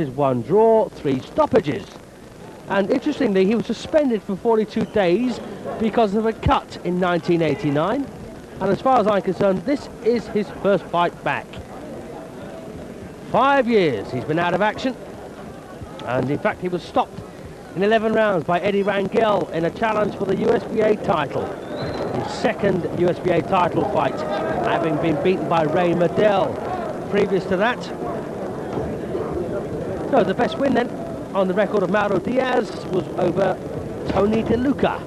1 draw, 3 stoppages. And interestingly, he was suspended for 42 days because of a cut in 1989. And as far as I'm concerned, this is his first fight back. 5 years he's been out of action. And in fact, he was stopped in 11 rounds by Eddie Rangel in a challenge for the USBA title. His second USBA title fight, having been beaten by Ray Medell. Previous to that, so the best win then on the record of Mauro Diaz was over Tony DeLuca,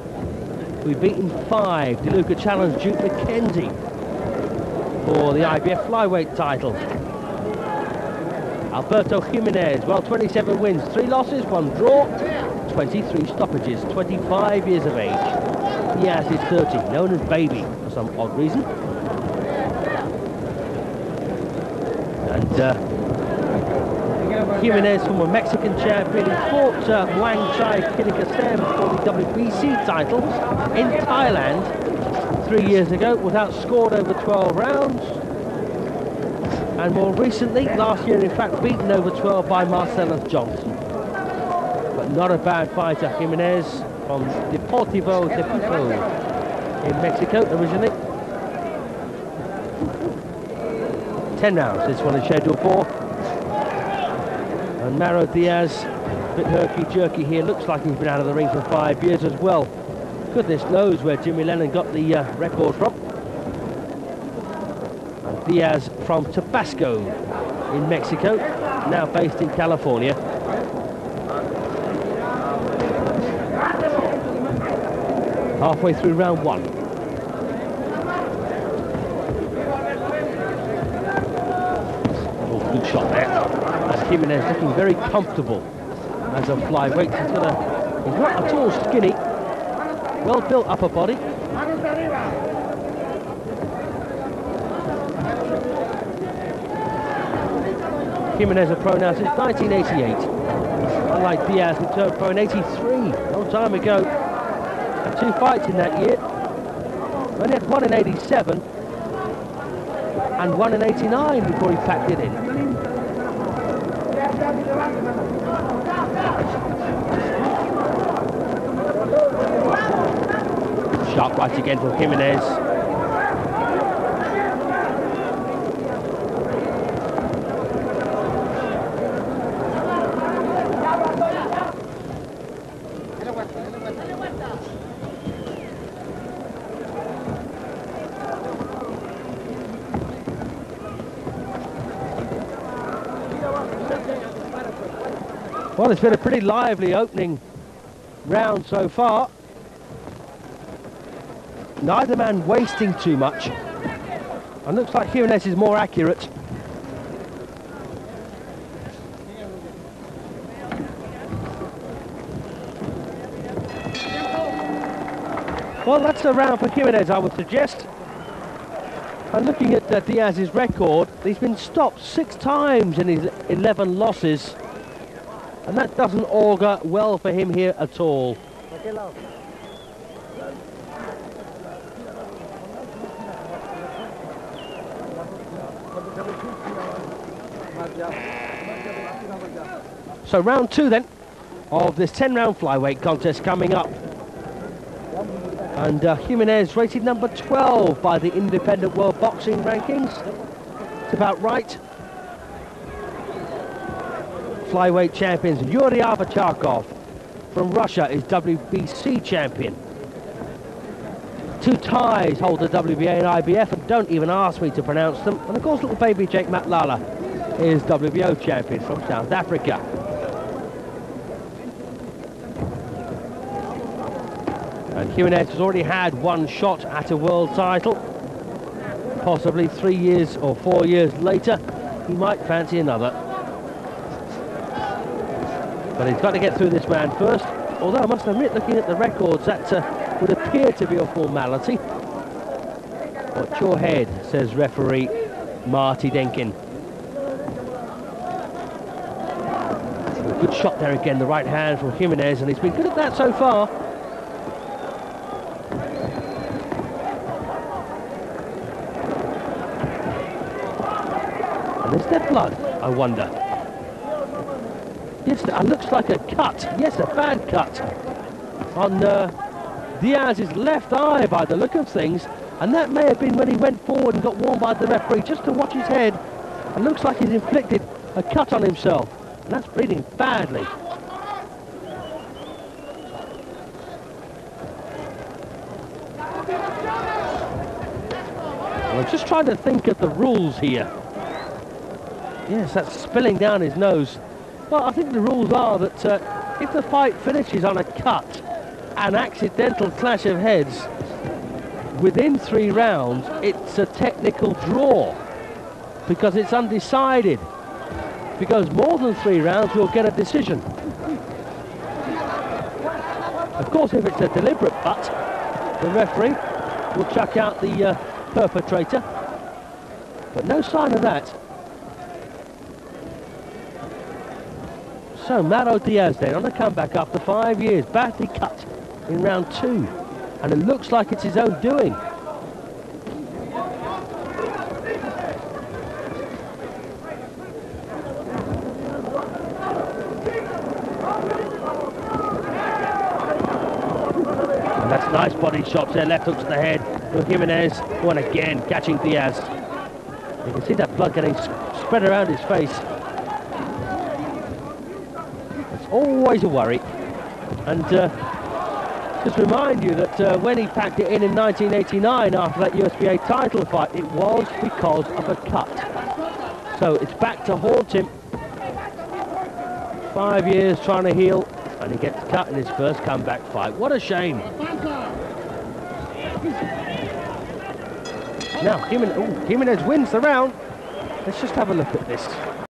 who beat in 5. DeLuca challenged Duke McKenzie for the IBF flyweight title. Alberto Jimenez, well, 27 wins, 3 losses, 1 draw, 23 stoppages, 25 years of age. Diaz is 30, known as Baby for some odd reason. And Jimenez, former Mexican champion, he fought Muang Chai Kinikasem for the WBC title in Thailand 3 years ago, was outscored over 12 rounds. And more recently, last year, in fact, beaten over 12 by Marcellus Johnson. But not a bad fighter, Jimenez, from Deportivo Tepico in Mexico originally. 10 rounds, this one is scheduled for. And Mauro Diaz, a bit herky-jerky here, looks like he's been out of the ring for 5 years as well. Goodness knows where Jimmy Lennon got the record from. And Diaz from Tabasco in Mexico, now based in California. Halfway through round 1. Oh, good shot there. And Jimenez looking very comfortable as a flyweight. He's not at all skinny, well built upper body. Jimenez a pro now since 1988. Unlike Diaz, who turned pro in 83, a long time ago. Had 2 fights in that year. Only had 1 in 87 and 1 in 89 before he packed it in. Sharp right again for Jimenez. Well, it's been a pretty lively opening round so far. Neither man wasting too much. And looks like Jimenez is more accurate. Well, that's a round for Jimenez, I would suggest. And looking at Diaz's record, he's been stopped 6 times in his 11 losses. And that doesn't augur well for him here at all. So round 2 then of this 10-round flyweight contest coming up. And Jimenez rated number 12 by the Independent World Boxing Rankings. It's about right. Flyweight champions Yuri Avacharkov from Russia is WBC champion. 2 ties hold the WBA and IBF, and don't even ask me to pronounce them. And of course, little baby Jake Matlala is WBO champion from South Africa. And Jimenez has already had 1 shot at a world title. Possibly 3 years or 4 years later, he might fancy another. But he's got to get through this man first. Although I must admit, looking at the records, that would appear to be a formality. Watch your head, says referee Marty Denkin. A good shot there again, the right hand from Jimenez, and he's been good at that so far. And is there blood, I wonder? Yes, it looks like a cut. Yes, a bad cut on Diaz's left eye by the look of things. And that may have been when he went forward and got warned by the referee just to watch his head. It looks like he's inflicted a cut on himself. And that's bleeding badly. I'm just trying to think of the rules here. Yes, that's spilling down his nose. Well, I think the rules are that if the fight finishes on a cut, an accidental clash of heads, within 3 rounds, it's a technical draw because it's undecided. If it goes more than 3 rounds, we'll get a decision. Of course, if it's a deliberate butt, the referee will chuck out the perpetrator, but no sign of that. So Maurd Diaz then on the comeback after 5 years, badly cut in round 2, and it looks like it's his own doing. And that's nice body shots there, left hook to the head for Jimenez, one again catching Diaz. You can see that blood getting spread around his face. It's always a worry. And just remind you that when he packed it in 1989 after that USBA title fight, it was because of a cut. So it's back to haunt him. 5 years trying to heal, and he gets cut in his first comeback fight. What a shame. Now, Jimenez wins the round. Let's just have a look at this.